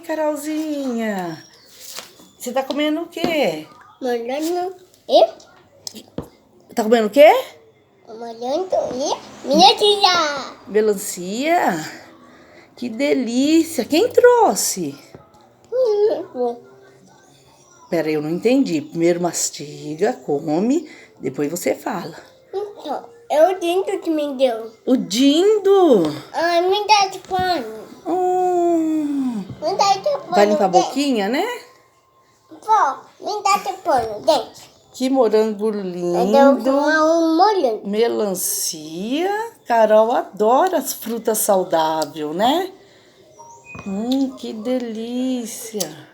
Carolzinha. Você tá comendo o quê? Morango e Tá comendo o quê? morango e melancia. Melancia? Que delícia. Quem trouxe? Pera, eu não entendi. Primeiro mastiga, come, depois você fala. Então, é o Dindo que me deu. O Dindo! Ai, me dá de pano. Me dá de pano. Vai limpar a dente. boquinha, né? Vó, me dá de pano, dente. Que morango Eu dou lindo. um morango. Melancia. Carol adora as frutas saudáveis, né? Que delícia.